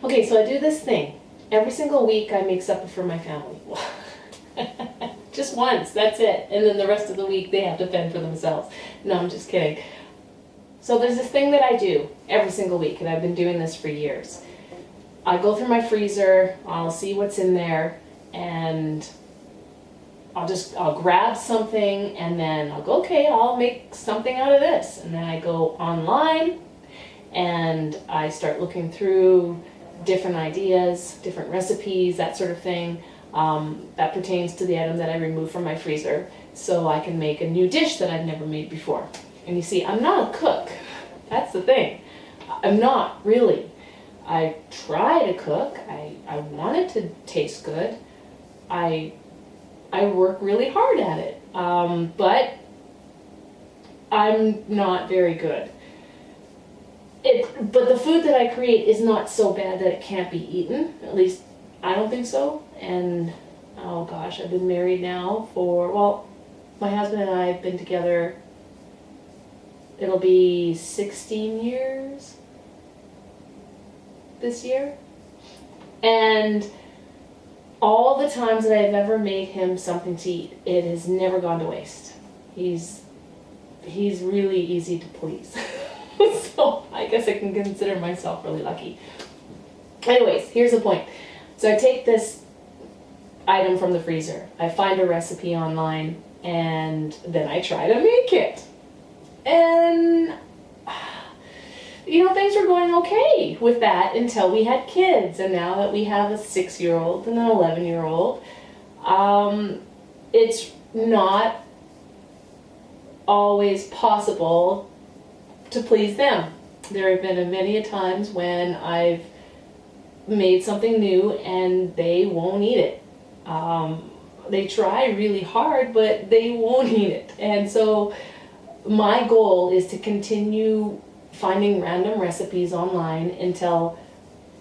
Okay, so I do this thing. Every single week I make supper for my family. Just once, that's it. And then the rest of the week they have to fend for themselves. No, I'm just kidding. So there's this thing that I do every single week, and I've been doing this for years. I go through my freezer, I'll see what's in there, and I'll grab something, and then I'll go, okay, I'll make something out of this. And then I go online, and I start looking through different ideas, different recipes, that sort of thing, that pertains to the item that I remove from my freezer, so I can make a new dish that I've never made before. And you see, I'm not a cook. That's the thing. I'm not really. I try to cook. I want it to taste good. I work really hard at it, but I'm not very good. But the food that I create is not so bad that it can't be eaten. At least I don't think so. And oh gosh, I've been married now for, well, my husband and I have been together, it'll be 16 years this year. And all the times that I've ever made him something to eat, it has never gone to waste. He's really easy to please. So I guess I can consider myself really lucky. Anyways, here's the point. So I take this item from the freezer, I find a recipe online, and then I try to make it. And you know, things were going okay with that until we had kids, and now that we have a 6-year-old and an 11-year-old, it's not always possible to please them. There have been many times when I've made something new and they won't eat it. They try really hard, but they won't eat it. And so my goal is to continue finding random recipes online until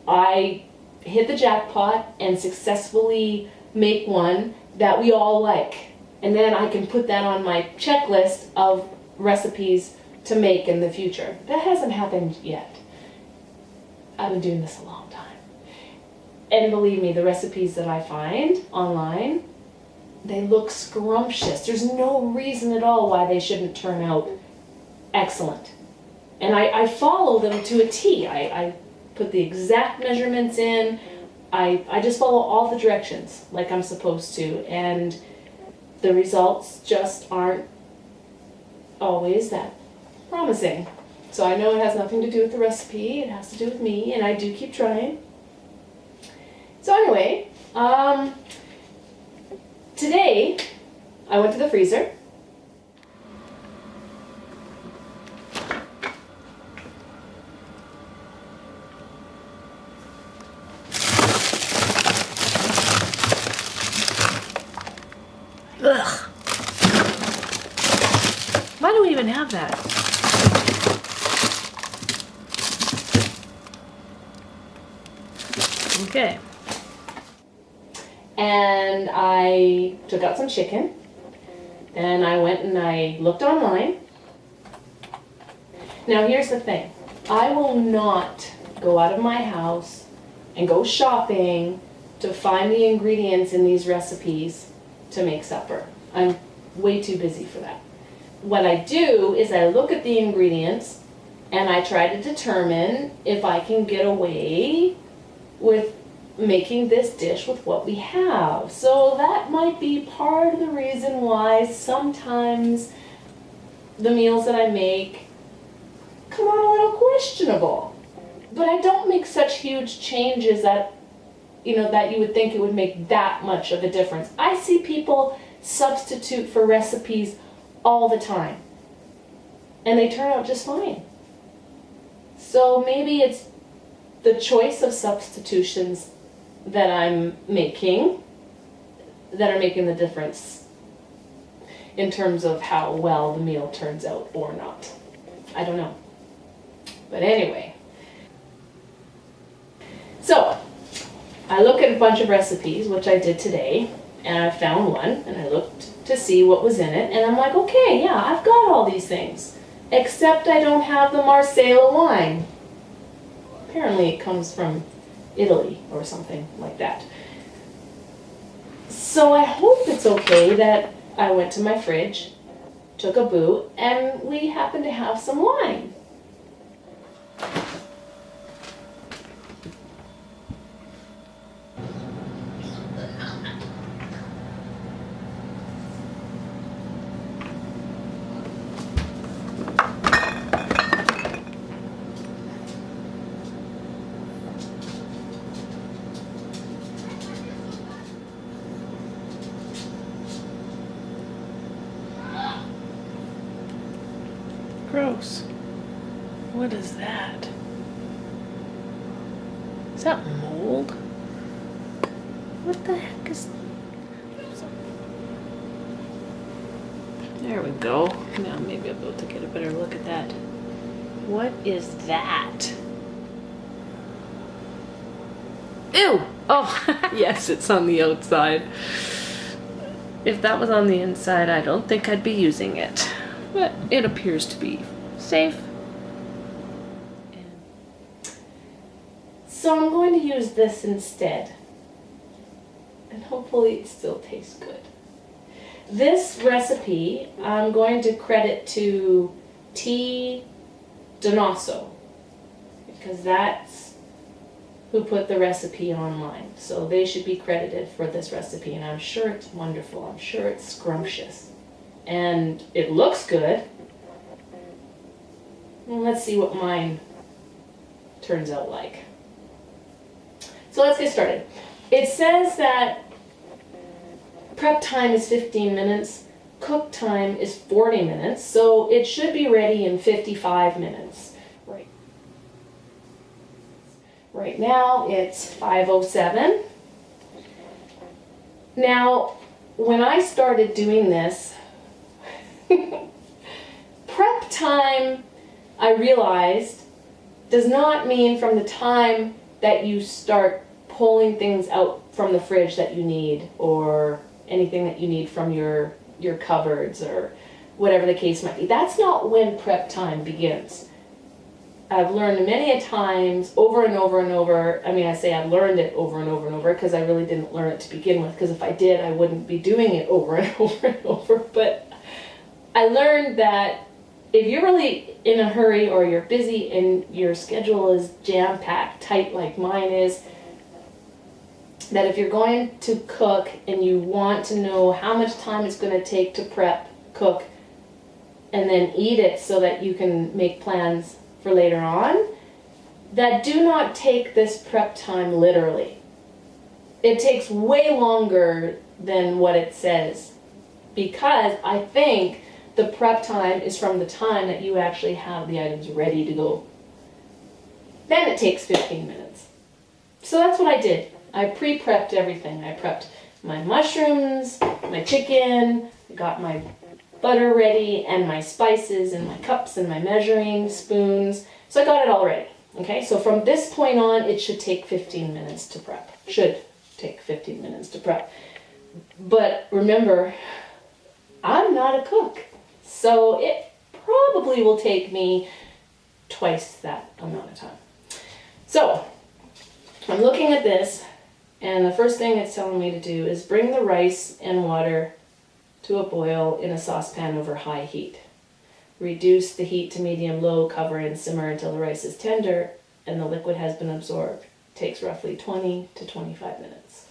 I hit the jackpot and successfully make one that we all like. And then I can put that on my checklist of recipes to make in the future. That hasn't happened yet. I've been doing this a long time. And believe me, the recipes that I find online, they look scrumptious. There's no reason at all why they shouldn't turn out excellent. And I follow them to a T. I put the exact measurements in. I just follow all the directions like I'm supposed to. And the results just aren't always that promising. So I know it has nothing to do with the recipe. It has to do with me, and I do keep trying. So anyway, today I went to the freezer. Ugh. Why do we even have that? Okay. And I took out some chicken, and I went and I looked online. Now here's the thing. I will not go out of my house and go shopping to find the ingredients in these recipes to make supper. I'm way too busy for that. What I do is I look at the ingredients and I try to determine if I can get away with making this dish with what we have. So that might be part of the reason why sometimes the meals that I make come out a little questionable. But I don't make such huge changes that, you know, that you would think it would make that much of a difference. I see people substitute for recipes all the time, and they turn out just fine. So maybe it's the choice of substitutions that I'm making that are making the difference in terms of how well the meal turns out or not. I don't know. But anyway. So, I look at a bunch of recipes, which I did today, and I found one, and I looked to see what was in it, and I'm like, okay, yeah, I've got all these things, except I don't have the Marsala wine. Apparently it comes from Italy or something like that. So I hope it's okay that I went to my fridge, took a boot, and we happened to have some wine. Gross. What is that? Is that mold? What the heck is... There we go. Now maybe I'll be able to get a better look at that. What is that? Ew! Oh, yes, it's on the outside. If that was on the inside, I don't think I'd be using it. But it appears to be safe. So I'm going to use this instead. And hopefully it still tastes good. This recipe I'm going to credit to T. Donoso, because that's who put the recipe online. So they should be credited for this recipe, and I'm sure it's wonderful. I'm sure it's scrumptious. And it looks good. Well, let's see what mine turns out like. So let's get started. It says that prep time is 15 minutes, cook time is 40 minutes, so it should be ready in 55 minutes. Right now it's 5:07. Now, when I started doing this, prep time, I realized, does not mean from the time that you start pulling things out from the fridge that you need, or anything that you need from your cupboards, or whatever the case might be. That's not when prep time begins. I've learned many a times, over and over and over. I mean, I say I've learned it over and over and over because I really didn't learn it to begin with, because if I did, I wouldn't be doing it over and over and over. But I learned that if you're really in a hurry, or you're busy and your schedule is jam-packed tight like mine is, that if you're going to cook and you want to know how much time it's going to take to prep, cook, and then eat it so that you can make plans for later on, that do not take this prep time literally. It takes way longer than what it says, because I think the prep time is from the time that you actually have the items ready to go. Then it takes 15 minutes. So that's what I did. I pre-prepped everything. I prepped my mushrooms, my chicken, I got my butter ready, and my spices, and my cups, and my measuring spoons. So I got it all ready. Okay, so from this point on, it should take 15 minutes to prep. Should take 15 minutes to prep. But remember, I'm not a cook. So it probably will take me twice that amount of time. So I'm looking at this, and the first thing it's telling me to do is bring the rice and water to a boil in a saucepan over high heat. Reduce the heat to medium-low, cover and simmer until the rice is tender and the liquid has been absorbed. It takes roughly 20 to 25 minutes.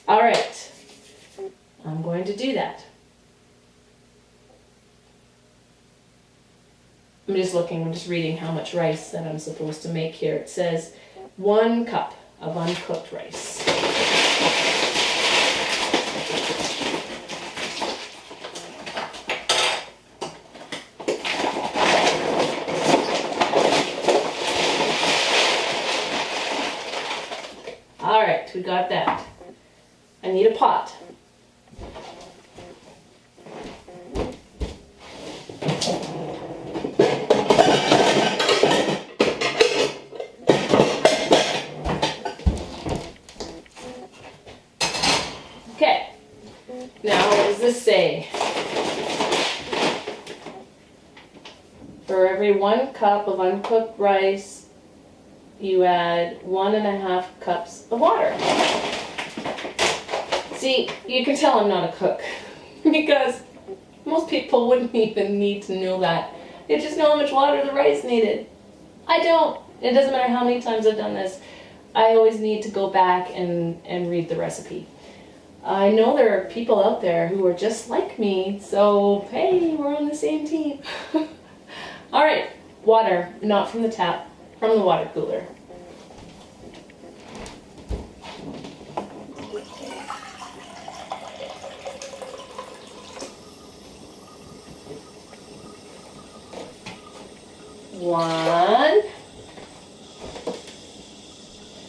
All right, I'm going to do that. I'm just reading how much rice that I'm supposed to make here. It says 1 cup of uncooked rice. All right, we got that. I need a pot. Okay, now what does this say? For every 1 cup of uncooked rice, you add 1.5 cups of water. See, you can tell I'm not a cook because most people wouldn't even need to know that. They just know how much water the rice needed. I don't. It doesn't matter how many times I've done this. I always need to go back and read the recipe. I know there are people out there who are just like me, so hey, we're on the same team. All right, water, not from the tap, from the water cooler. One.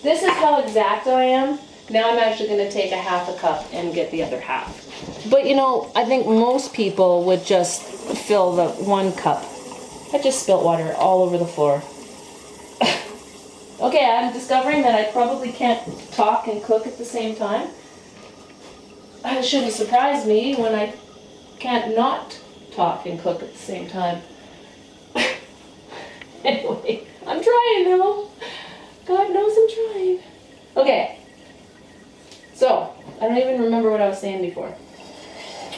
This is how exact I am. Now I'm actually going to take 1/2 cup and get the other half. But you know, I think most people would just fill the 1 cup. I just spilt water all over the floor. Okay, I'm discovering that I probably can't talk and cook at the same time. It shouldn't surprise me when I can't not talk and cook at the same time. Anyway, I'm trying though. God knows I'm trying. Okay. So, I don't even remember what I was saying before.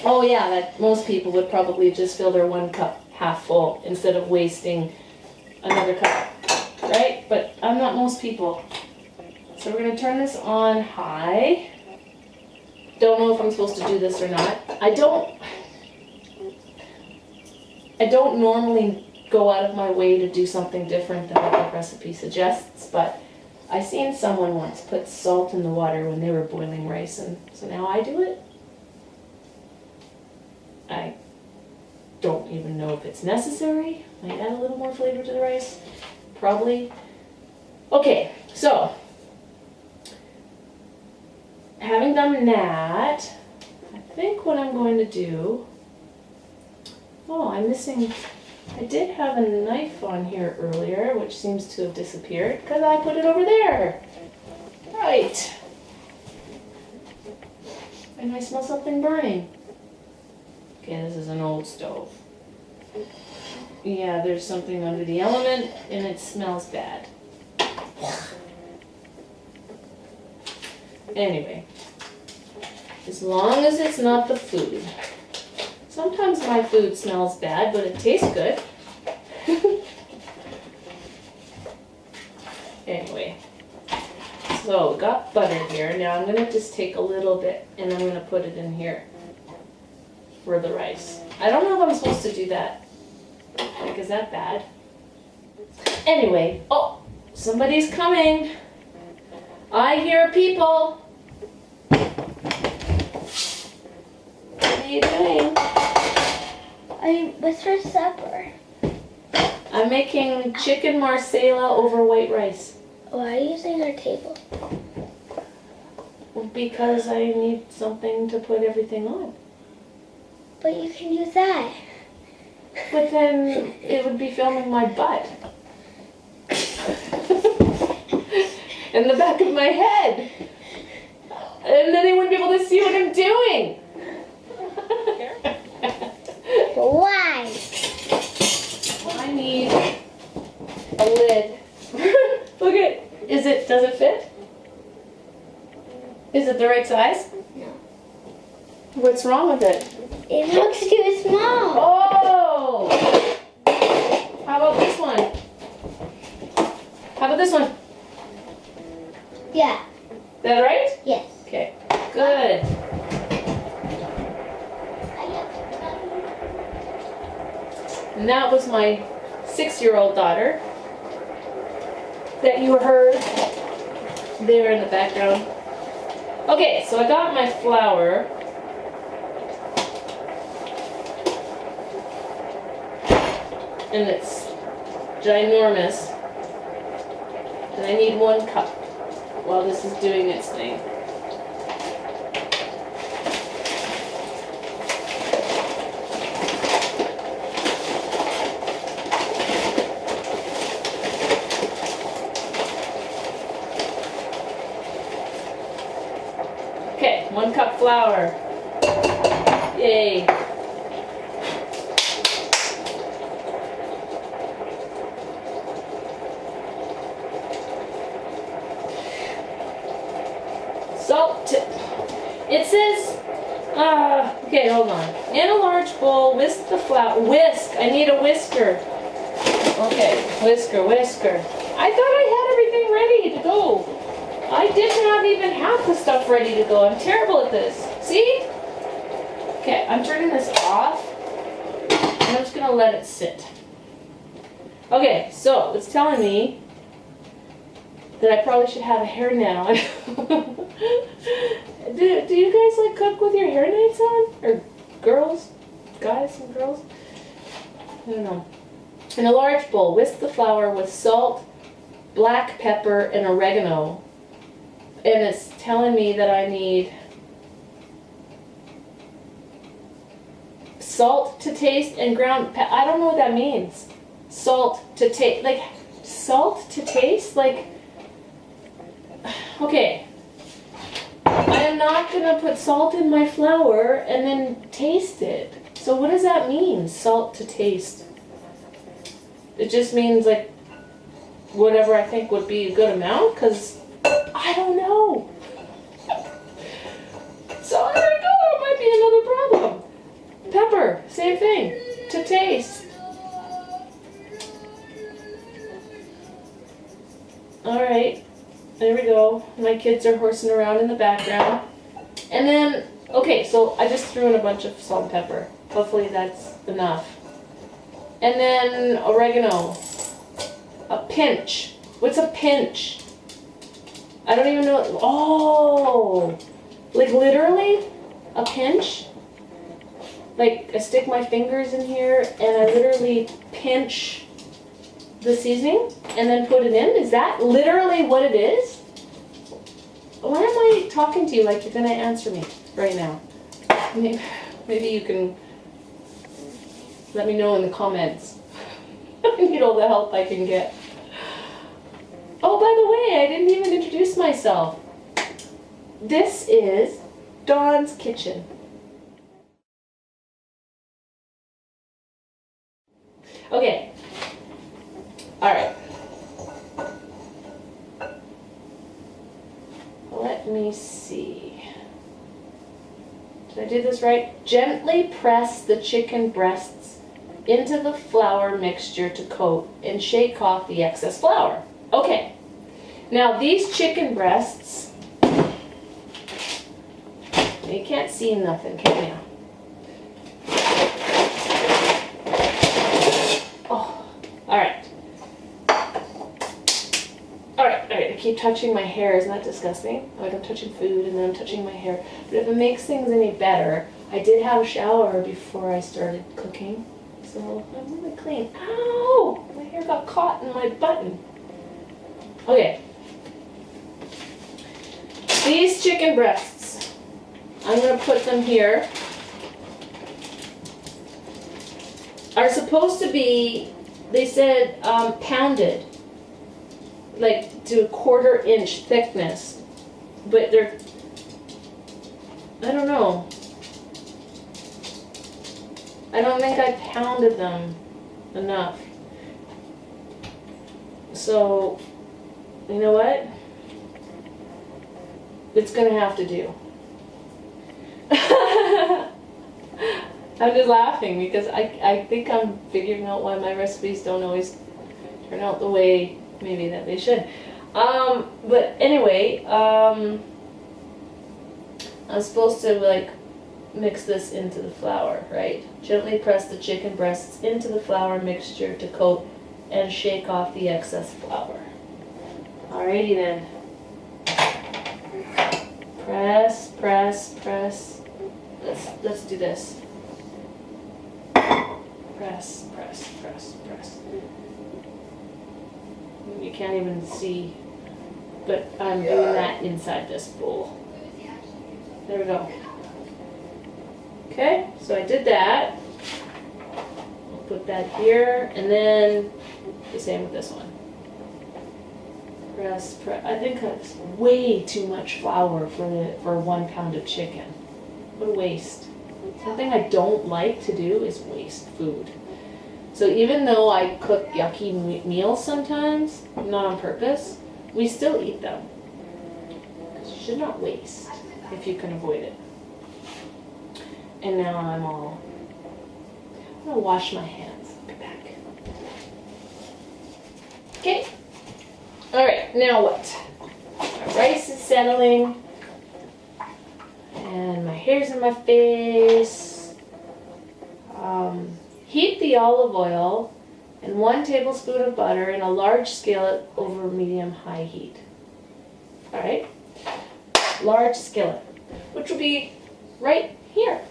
Oh yeah, that most people would probably just fill their 1 cup half full instead of wasting another cup, right? But I'm not most people. So we're gonna turn this on high. Don't know if I'm supposed to do this or not. I don't normally go out of my way to do something different than what the recipe suggests, but I seen someone once put salt in the water when they were boiling rice, and so now I do it. I don't even know if it's necessary. Might add a little more flavor to the rice, probably. Okay, so having done that, I think what I'm going to do, I did have a knife on here earlier, which seems to have disappeared because I put it over there. Right. And I smell something burning. Okay, this is an old stove. Yeah, there's something under the element and it smells bad. Anyway, as long as it's not the food. Sometimes my food smells bad, but it tastes good. Anyway, so got butter here. Now I'm gonna just take a little bit and I'm gonna put it in here for the rice. I don't know if I'm supposed to do that. Like, is that bad? Anyway, oh, somebody's coming. I hear people. What are you doing? What's for supper? I'm making chicken marsala over white rice. Why are you using our table? Because I need something to put everything on. But you can use that. But then it would be filming my butt. And the back of my head. And then they wouldn't be able to see what I'm doing. Why? I need a lid. Look at, does it fit? Is it the right size? No. What's wrong with it? It looks too small. Oh! How about this one? How about this one? Yeah. Is that right? Yes. Okay, good. And that was my 6-year-old daughter that you heard there in the background. Okay, so I got my flour. And it's ginormous. And I need 1 cup while this is doing its thing. Okay, 1 cup flour. Yay. Salt to, it says, okay, hold on. In a large bowl, whisk the flour, whisk, I need a whisker. Okay, whisker. I thought I had everything ready to go. I didn't have even half the stuff ready to go. I'm terrible at this. See? Okay, I'm turning this off. I'm just gonna let it sit. Okay, so it's telling me that I probably should have a hairnet on. do you guys like cook with your hairnets on? Or girls? Guys and girls? I don't know. In a large bowl, whisk the flour with salt, black pepper, and oregano. And it's telling me that I need salt to taste and ground pepper. I don't know what that means. Salt to taste, like salt to taste, like. Okay. I am not gonna put salt in my flour and then taste it. So what does that mean? Salt to taste. It just means like whatever I think would be a good amount, because I don't know. So there you go, it might be another problem. Pepper, same thing, to taste. Alright, there we go. My kids are horsing around in the background. And then, okay, so I just threw in a bunch of salt and pepper. Hopefully that's enough. And then oregano. A pinch. What's a pinch? I don't even know. Oh! Like literally? A pinch? Like I stick my fingers in here and I literally pinch the seasoning and then put it in? Is that literally what it is? Why am I talking to you like you're going to answer me right now? Maybe you can let me know in the comments. I need all the help I can get. Oh, by the way, I didn't even introduce myself. This is Dawn's Kitchen. Okay. All right. Let me see. Did I do this right? Gently press the chicken breasts into the flour mixture to coat and shake off the excess flour. Okay. Now these chicken breasts, you can't see nothing, can you? Oh, all right. I keep touching my hair. Isn't that disgusting? Like I'm touching food and then I'm touching my hair. But if it makes things any better, I did have a shower before I started cooking. So I'm really clean. Ow! My hair got caught in my button. Okay. These chicken breasts, I'm going to put them here, are supposed to be, they said, pounded. Like to 1/4 inch thickness, but they're, I don't know. I don't think I pounded them enough. So, you know what? It's gonna have to do. I'm just laughing because I think I'm figuring out why my recipes don't always turn out the way maybe that they should. But anyway, I'm supposed to like mix this into the flour, right? Gently press the chicken breasts into the flour mixture to coat and shake off the excess flour. Alrighty then. Press, press, press. Let's do this. Press, press, press, press. You can't even see, but I'm doing that inside this bowl. There we go. Okay, so I did that. I'll put that here, and then the same with this one. Press, press. I think that's way too much flour for 1 pound of chicken. What a waste. Something I don't like to do is waste food. So even though I cook yucky meals sometimes, not on purpose, we still eat them. should not waste if you can avoid it. And now I'm gonna wash my hands. Be back. Okay. All right, now what? My rice is settling. And my hair's in my face. Heat the olive oil and 1 tablespoon of butter in a large skillet over medium-high heat. All right? Large skillet, which will be right here.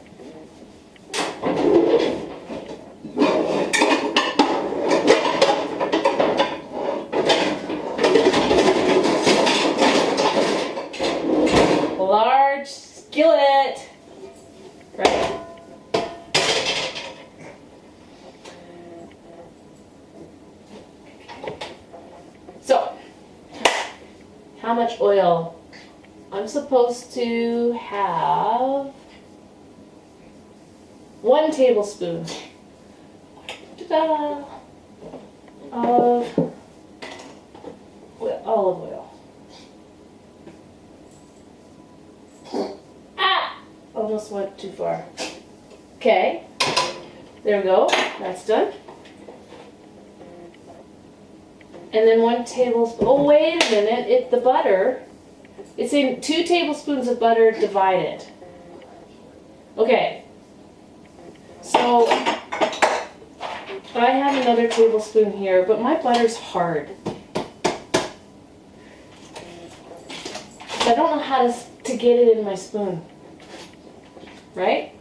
Large skillet, right? So, how much oil? I'm supposed to have 1 tablespoon ta-da, of olive oil. Almost went too far. Okay, there we go, that's done. And then 1 tablespoon, oh wait a minute, the butter, it's in 2 tablespoons of butter divided. Okay, so I have another tablespoon here, but my butter's hard. I don't know how to get it in my spoon. Right?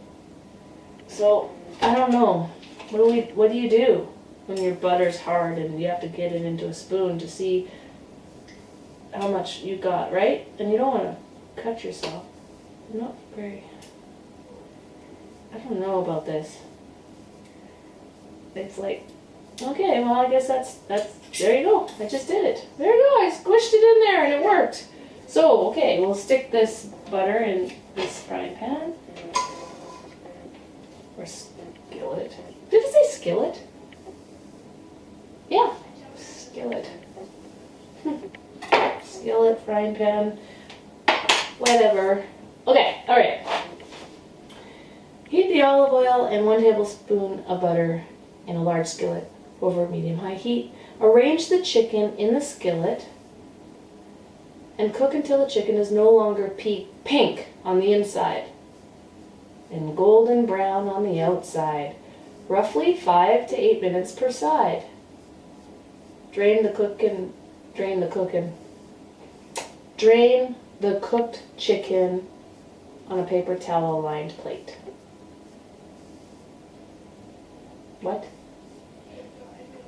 So, I don't know. What do you do when your butter's hard and you have to get it into a spoon to see how much you got, right? And you don't want to cut yourself. Not very... I don't know about this. It's like, okay, well I guess that's, there you go. I just did it. There you go, I squished it in there and it worked. So, okay, we'll stick this butter in this frying pan. Or skillet. Did it say skillet? Yeah, skillet. Skillet, frying pan, whatever. Okay, alright. Heat the olive oil and 1 tablespoon of butter in a large skillet over medium-high heat. Arrange the chicken in the skillet and cook until the chicken is no longer pink on the inside and golden brown on the outside, roughly 5 to 8 minutes per side. Drain the cooked chicken on a paper towel lined plate. What?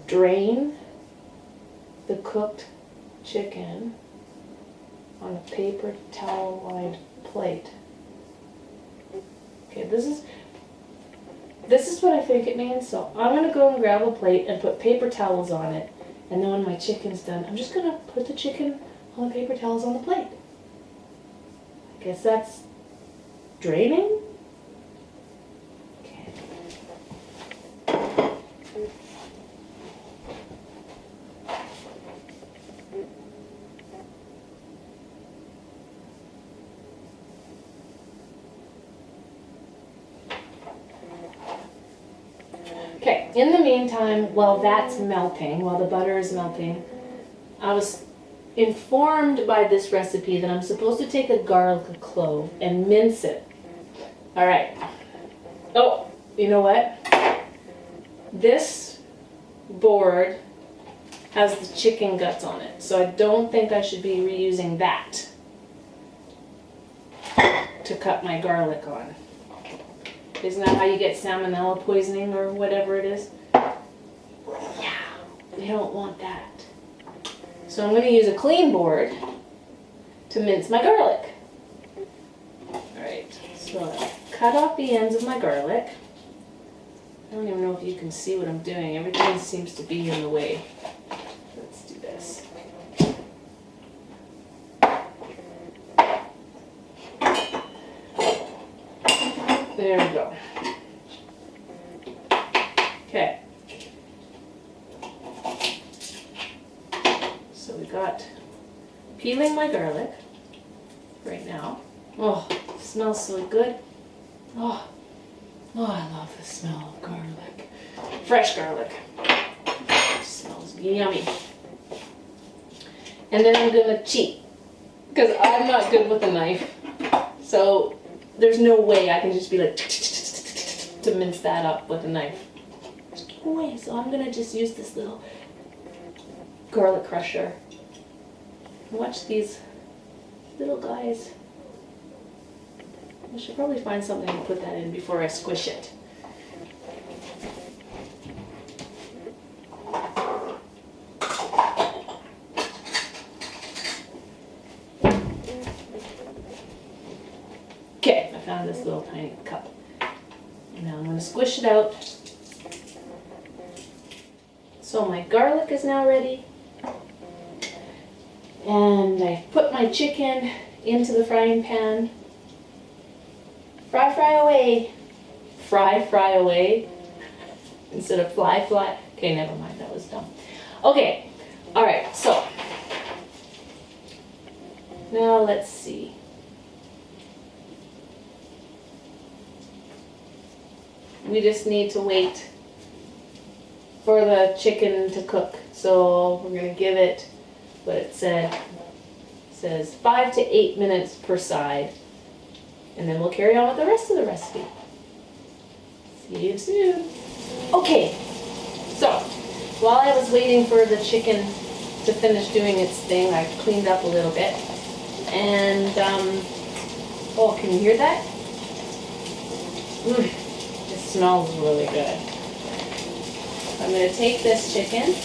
Drain the cooked chicken on a paper towel lined plate. Okay, this is what I think it means. So I'm gonna go and grab a plate and put paper towels on it, and then when my chicken's done, I'm just gonna put the chicken on the paper towels on the plate. I guess that's draining. Okay. Okay, in the meantime, while that's melting, while the butter is melting, I was informed by this recipe that I'm supposed to take a garlic clove and mince it. Alright. Oh, you know what? This board has the chicken guts on it, so I don't think I should be reusing that to cut my garlic on. Isn't that how you get salmonella poisoning or whatever it is? Yeah, we don't want that. So I'm going to use a clean board to mince my garlic. Alright, so I'll cut off the ends of my garlic. I don't even know if you can see what I'm doing. Everything seems to be in the way. Let's do this. There we go. Okay. So we got peeling my garlic. right now. Oh, it smells so good. Oh, I love the smell of garlic. Fresh garlic. It smells yummy. And then I'm gonna cheat, because I'm not good with a knife. So there's no way I can just be like to mince that up with a knife. There's no way. So I'm gonna just use this little garlic crusher. Watch these little guys. I should probably find something to put that in before I squish it. Okay, I found this little tiny cup. And now I'm going to squish it out. So my garlic is now ready. And I put my chicken into the frying pan. Fry away. Fry away. Instead of fly. Okay, never mind, that was dumb. Okay, alright, so. Now let's see. We just need to wait for the chicken to cook. So we're going to give it what it said. It says 5 to 8 minutes per side. And then we'll carry on with the rest of the recipe. See you soon. Okay, so while I was waiting for the chicken to finish doing its thing, I cleaned up a little bit. And, oh, can you hear that? It smells really good. I'm going to take this chicken.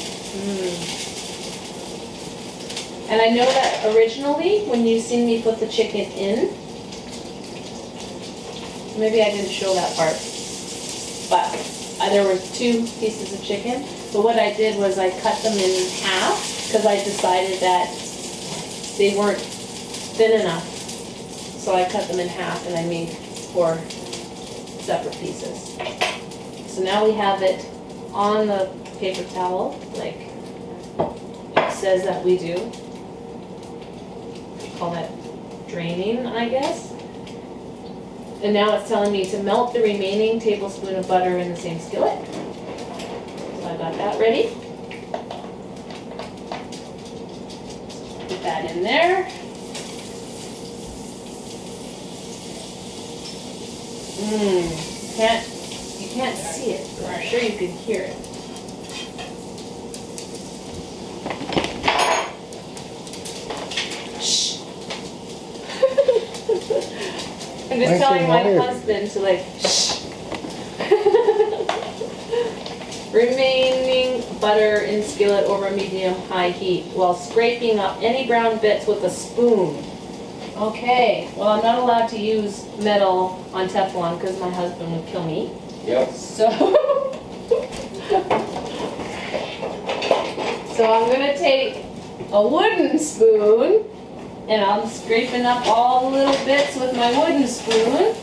And I know that originally, when you seen me put the chicken in, maybe I didn't show that part, but there were 2 pieces of chicken. But what I did was I cut them in half because I decided that they weren't thin enough. So I cut them in half and I made 4 separate pieces. So now we have it on the paper towel, like it says that we do. We call that draining, I guess. And now it's telling me to melt the remaining tablespoon of butter in the same skillet. So I got that ready. Put that in there. You can't see it, but I'm sure you can hear it. Shh. I'm just telling my husband to like, shh. Remaining butter in skillet over medium-high heat while scraping up any brown bits with a spoon. Okay, well I'm not allowed to use metal on Teflon because my husband would kill me. Yep. So I'm gonna take a wooden spoon and I'm scraping up all the little bits with my wooden spoon.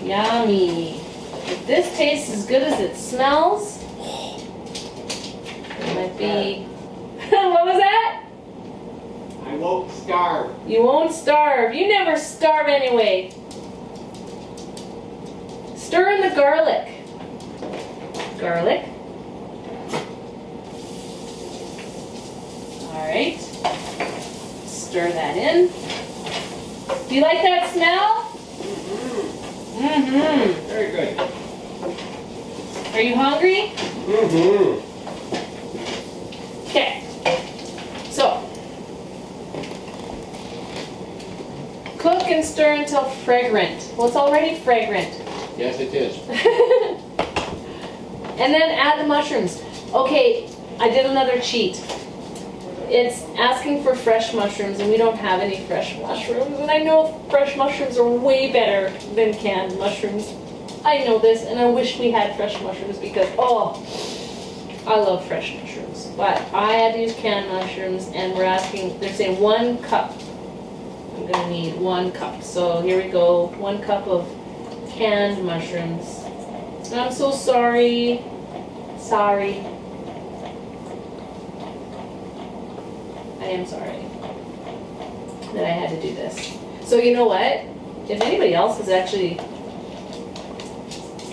Yummy. If this tastes as good as it smells, it might be. What was that? I won't starve. You won't starve. You never starve anyway. Stir in the garlic. Garlic. Alright. Stir that in. Do you like that smell? Very good. Are you hungry? Okay. So, cook and stir until fragrant. Well, it's already fragrant. Yes, it is. And then add the mushrooms. Okay, I did another cheat. It's asking for fresh mushrooms, and we don't have any fresh mushrooms. And I know fresh mushrooms are way better than canned mushrooms. I know this, and I wish we had fresh mushrooms because, oh, I love fresh mushrooms. But I had to use canned mushrooms, and they're saying 1 cup. I'm gonna need 1 cup. So here we go, 1 cup of canned mushrooms. I'm so sorry. Sorry. I am sorry that I had to do this. So you know what? If anybody else has actually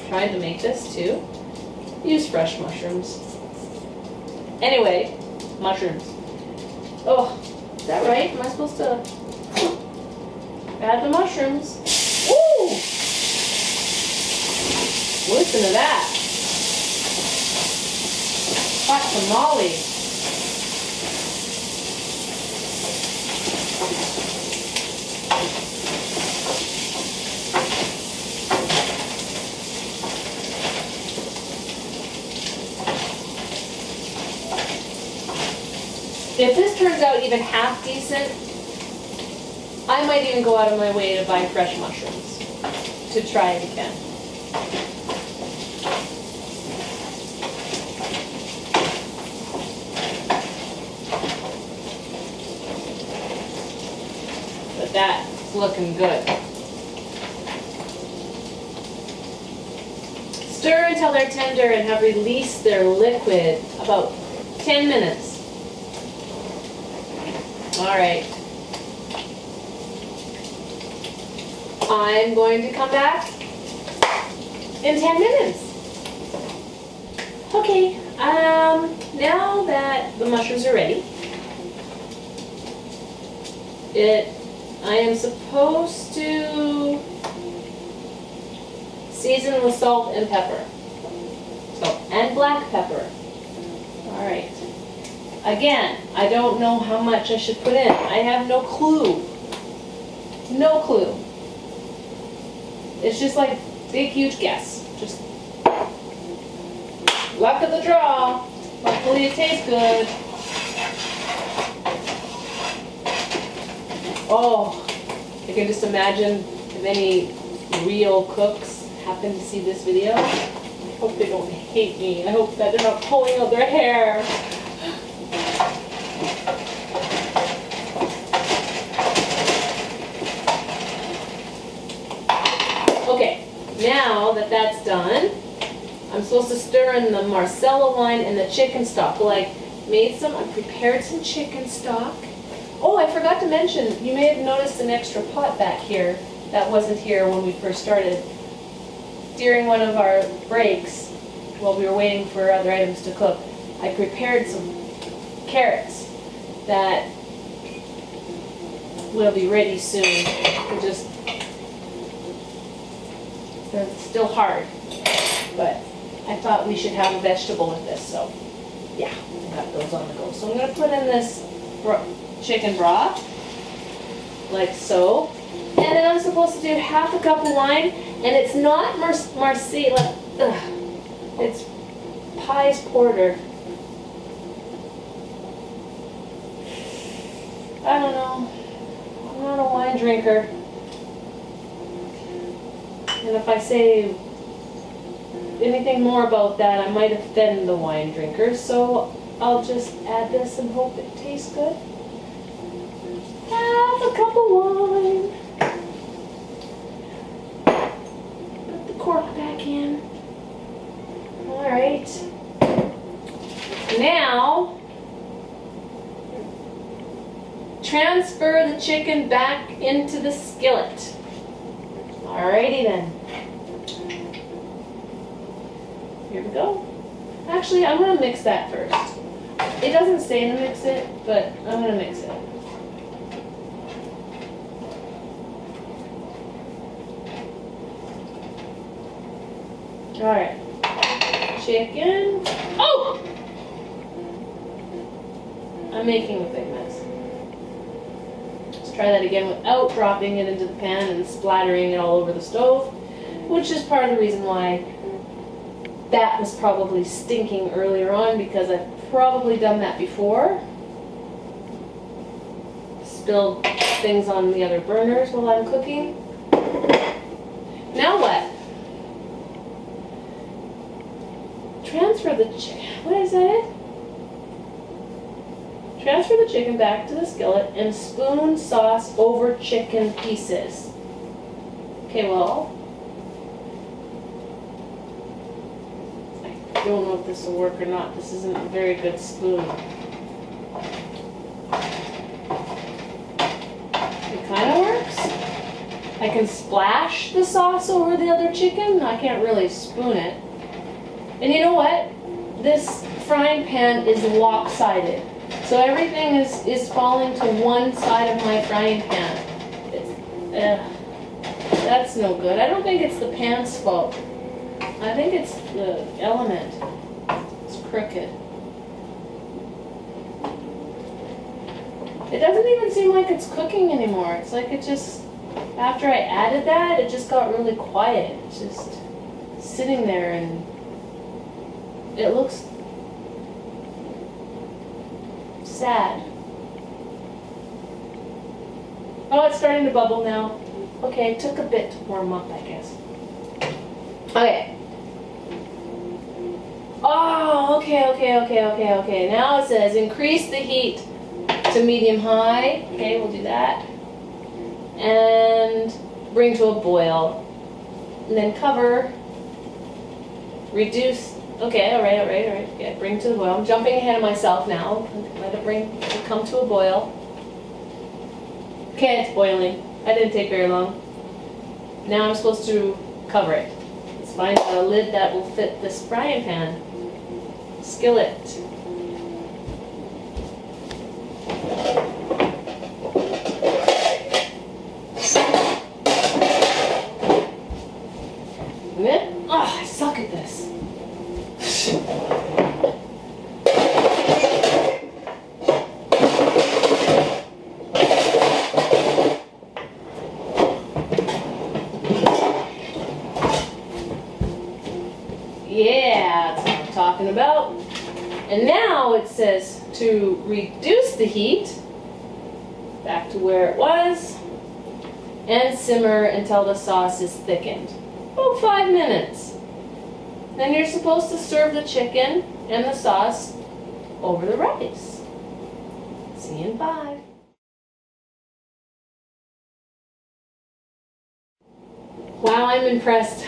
tried to make this too, use fresh mushrooms. Anyway, mushrooms. Oh, is that right? Am I supposed to add the mushrooms? Ooh! Listen to that. Hot tamale. If this turns out even half decent, I might even go out of my way to buy fresh mushrooms to try it again. But that's looking good. Stir until they're tender and have released their liquid, about 10 minutes. All right. I'm going to come back in 10 minutes. Okay, now that the mushrooms are ready, I am supposed to season with salt and pepper. Salt and black pepper. All right. Again, I don't know how much I should put in. I have no clue. No clue. It's just like big, huge guess. Just luck of the draw. Hopefully it tastes good. Oh, I can just imagine if any real cooks happen to see this video. I hope they don't hate me. I hope that they're not pulling out their hair. Okay, now that that's done, I'm supposed to stir in the Marsala wine and the chicken stock. Well, I prepared some chicken stock. Oh, I forgot to mention, you may have noticed an extra pot back here that wasn't here when we first started. During one of our breaks, while we were waiting for other items to cook, I prepared some carrots that will be ready soon. They're still hard, but I thought we should have a vegetable with this, so yeah, I got those on the go. So I'm going to put in this chicken broth, like so, and then I'm supposed to do half a cup of wine, and it's not Marsala, it's Pies Porter. I don't know, I'm not a wine drinker. And if I say anything more about that, I might offend the wine drinkers, so I'll just add this and hope it tastes good. Half a cup of wine. Put the cork back in. All right. Now, transfer the chicken back into the skillet. Alrighty then. Here we go. Actually, I'm going to mix that first. It doesn't say to mix it, but I'm going to mix it. Alright. Chicken. Oh! I'm making a big mess. Let's try that again without dropping it into the pan and splattering it all over the stove, which is part of the reason why that was probably stinking earlier on, because I've probably done that before. Spilled things on the other burners while I'm cooking. Now what? Transfer the what is that? Transfer the chicken back to the skillet and spoon sauce over chicken pieces. Okay, well, I don't know if this will work or not. This isn't a very good spoon. I can splash the sauce over the other chicken. I can't really spoon it. And you know what? This frying pan is lopsided. So everything is falling to one side of my frying pan. That's no good. I don't think it's the pan's fault. I think it's the element. It's crooked. It doesn't even seem like it's cooking anymore. It's like it just, after I added that, it just got really quiet. It's just sitting there and it looks sad. Oh, it's starting to bubble now. Okay, it took a bit to warm up, I guess. Okay. Oh, okay. Now it says increase the heat to medium-high. Okay, we'll do that. And bring to a boil. And then cover. Reduce. Okay, all right. Okay, bring to the boil. I'm jumping ahead of myself now. Let it come to a boil. Okay, it's boiling. That didn't take very long. Now I'm supposed to cover it. Let's find a lid that will fit this frying pan. Skillet. Oh, I suck at this. Yeah, that's what I'm talking about. And now it says to reduce the heat back to where it was and simmer until the sauce is thickened. About 5 minutes. Then you're supposed to serve the chicken and the sauce over the rice. See you in 5. Wow, I'm impressed.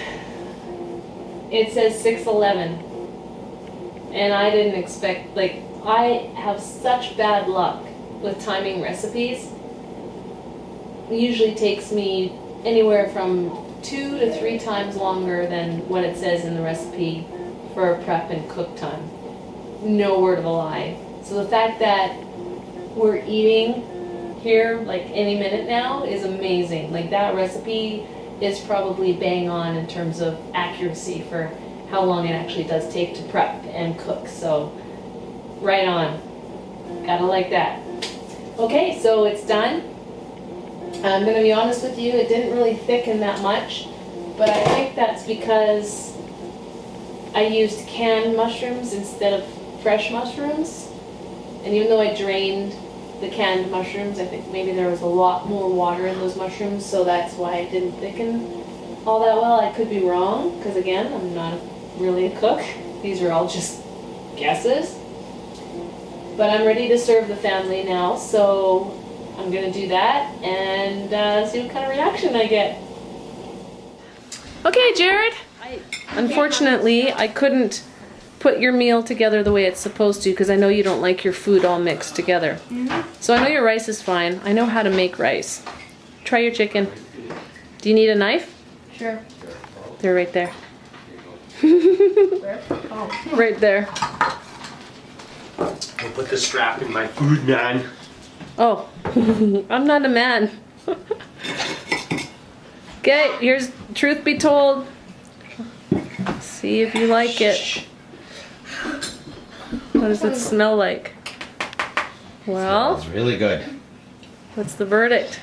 It says 6:11. And I didn't expect, I have such bad luck with timing recipes. It usually takes me anywhere from 2 to 3 times longer than what it says in the recipe for prep and cook time. No word of a lie. So the fact that we're eating here any minute now is amazing. That recipe is probably bang on in terms of accuracy for how long it actually does take to prep and cook. So right on. Gotta like that. Okay, so it's done. I'm going to be honest with you, it didn't really thicken that much, but I think that's because I used canned mushrooms instead of fresh mushrooms. And even though I drained the canned mushrooms, I think maybe there was a lot more water in those mushrooms, so that's why it didn't thicken all that well. I could be wrong, because again, I'm not really a cook. These are all just guesses. But I'm ready to serve the family now, so I'm going to do that and see what kind of reaction I get. Okay, Jared. Unfortunately, I couldn't put your meal together the way it's supposed to because I know you don't like your food all mixed together. So I know your rice is fine. I know how to make rice. Try your chicken. Do you need a knife? Sure. They're right there. Where? Oh. Right there. I'll put the strap in my food, man. Oh, I'm not a man. Okay, here's truth be told. See if you like it. What does it smell like? Well, It's really good. what's the verdict?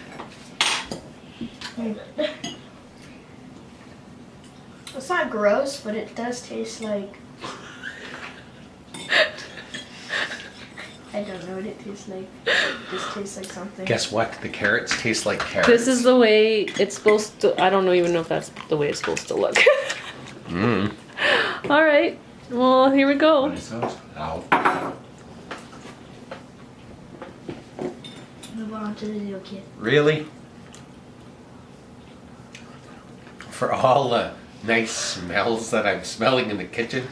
It's not gross, but it does taste like... I don't know what it tastes like. It just tastes like something. Guess what? The carrots taste like carrots. This is the way it's supposed to. I don't even know if that's the way it's supposed to look. All right. Well, here we go. What is those? Ow. Move on to the new kid. Really? For all the nice smells that I'm smelling in the kitchen,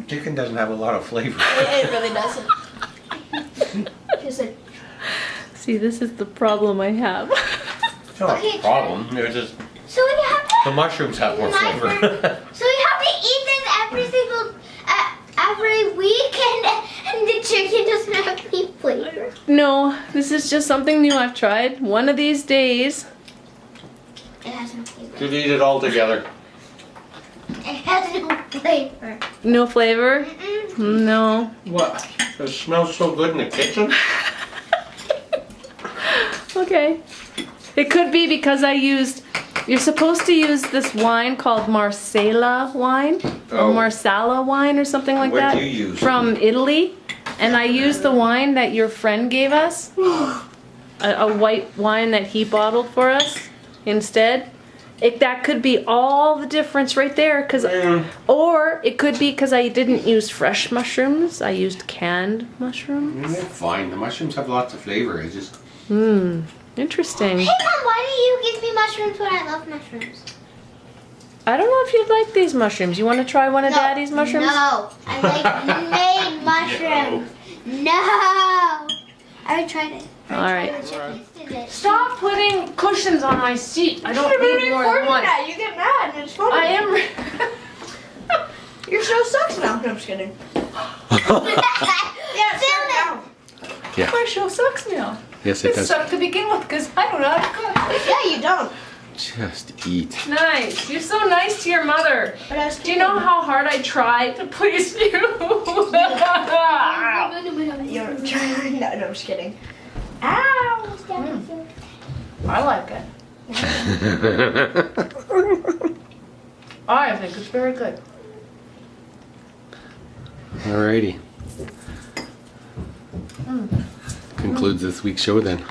chicken doesn't have a lot of flavor. It really doesn't. Just like... See, this is the problem I have. It's not Okay, a problem. It's just So we have to. the mushrooms have more My flavor. So we have to eat this every week, and the chicken doesn't have any flavor. No, this is just something new I've tried. One of these days. It has no flavor. Should eat it all together. It has no flavor. No flavor? Mm-mm. No. What? It smells so good in the kitchen. Okay. It could be because you're supposed to use this wine called Marsala wine. Oh. Or Marsala wine or something like What'd that. you use? From Italy. And I used the wine that your friend gave us. A white wine that he bottled for us instead. That could be all the difference right there. Or it could be because I didn't use fresh mushrooms. I used canned mushrooms. They're fine. The mushrooms have lots of flavor. It's just Interesting. Hey Mom, why do you give me mushrooms when I love mushrooms? I don't know if you'd like these mushrooms. You want to try one of No, Daddy's mushrooms? No, I like made mushrooms. No. I already tried it. All right. Tasted it. Stop putting cushions on my seat. I don't need more than one. You get mad and it's funny. I am. Your show sucks now. No, I'm just kidding. Yeah, film it. yeah. My show sucks now. Yes, It sucked to begin with because I don't know how to cook. Yeah, you don't. Just eat. Nice. You're so nice to your mother. But I was Do you know how hard I try to please you? You're trying. No, I'm just kidding. Ow! I like it. I think it's very good. Alrighty. Concludes this week's show then.